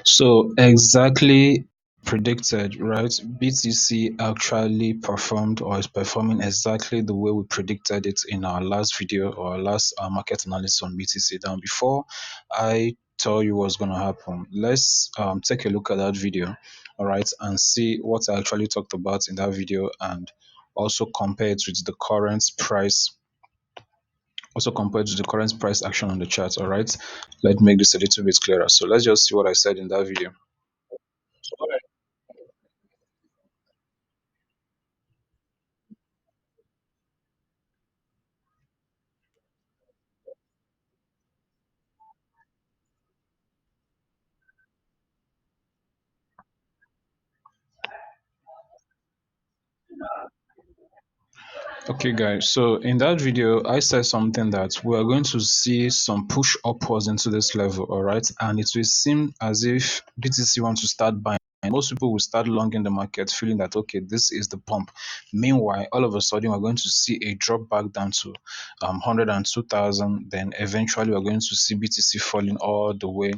So exactly predicted, right? BTC actually performed or is performing exactly the way we predicted it in our last video or last market analysis on BTC. Now, before I tell you what's going to happen, let's take a look at that video, all right, and see what I actually talked about in that video and also compare it with the current price action on the chart. All right, let's make this a little bit clearer. So let's just see what I said in that video. Okay, guys, so in that video, I said something that we are going to see some push upwards into this level, all right? And it will seem as if BTC wants to start buying. Most people will start long in the market, feeling that, okay, this is the pump. Meanwhile, all of a sudden, we're going to see a drop back down to 102,000. Then eventually, we're going to see BTC falling all the way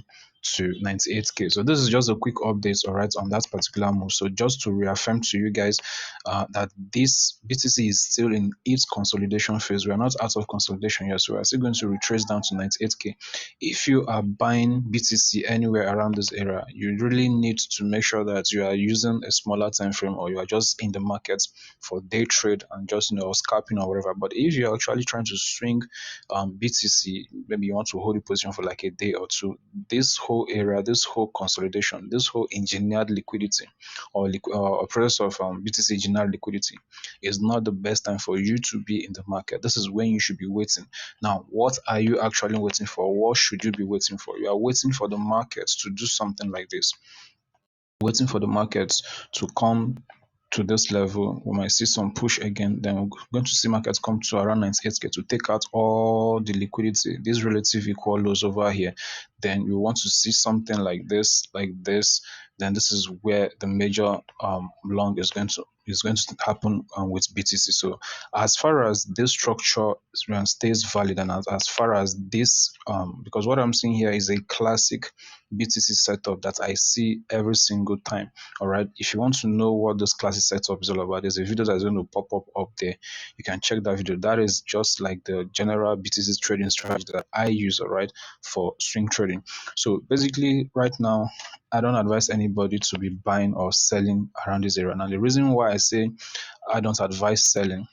to 98K. So this is just a quick update, all right, on that particular move. So just to reaffirm to you guys that this BTC is still in its consolidation phase. We are not out of consolidation yet, so we are still going to retrace down to 98K. If you are buying BTC anywhere around this area, you really need to make sure that you are using a smaller time frame or you are just in the market for day trade and just scalping or whatever. But if you're actually trying to swing BTC, maybe you want to hold the position for like a day or two, this whole area, this whole consolidation, this whole engineered liquidity or a process of BTC general liquidity is not the best time for you to be in the market. This is when you should be waiting. Now, what are you actually waiting for? What should you be waiting for? You are waiting for the market to do something like this, waiting for the markets to come to this level. We might see some push again. Then we're going to see markets come to around 98K to take out all the liquidity, these relative equal lows over here. Then we want to see something like this, like this. Then this is where the major long is going to happen with BTC. So as far as this structure stays valid, and as far as this, because what I'm seeing here is a classic BTC setup that I see every single time. All right. If you want to know what this classic setup is all about, there's a video that's going to pop up there. You can check that video. That is just like the general BTC trading strategy that I use, all right, for swing trading. So basically, right now, I don't advise anybody to be buying or selling around this area. Now, the reason why I say I don't advise selling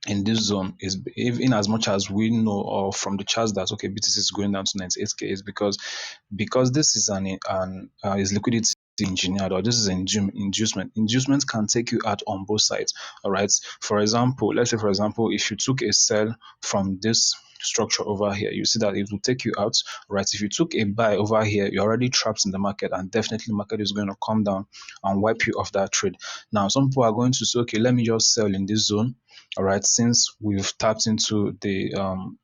in this zone is, even as much as we know or from the charts that okay BTC is going down to 98K, is because this is an is liquidity engineered, or this is an inducement can take you out on both sides. All right, for example, let's say for example, if you took a sell from this structure over here, you see that it will take you out. Right, if you took a buy over here, you're already trapped in the market, and definitely the market is going to come down and wipe you off that trade. Now some people are going to say, okay, let me just sell in this zone. All right, since we've tapped into the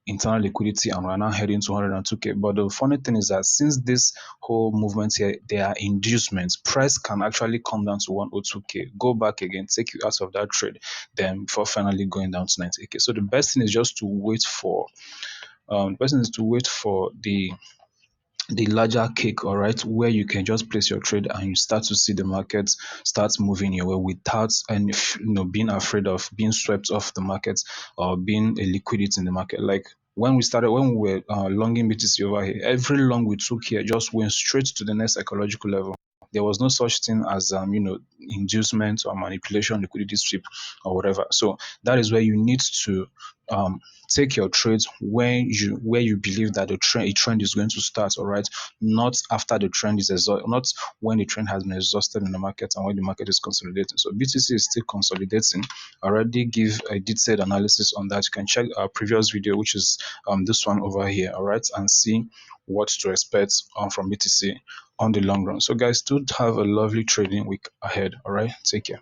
internal liquidity and we're now heading to 102K. But the funny thing is that since this whole movement here, there are inducements, price can actually come down to 102K, go back again, take you out of that trade, then before finally going down to 90K. So the best thing is just to wait for the larger cake, all right, where you can just place your trade and you start to see the market start moving your way without any, being afraid of being swept off the market or being a liquidity in the market. Like when we were longing BTC over here, every long we took here just went straight to the next psychological level. There was no such thing as inducement or manipulation, liquidity sweep or whatever. So that is where you need to um, take your trades when you where you believe that a trend is going to start. All right, not after the trend is not when the trend has been exhausted in the market and when the market is consolidating. So BTC is still consolidating. I already give a detailed analysis on that. You can check our previous video, which is this one over here. All right, and see what to expect from BTC on the long run. So guys, do have a lovely trading week ahead. All right, take care.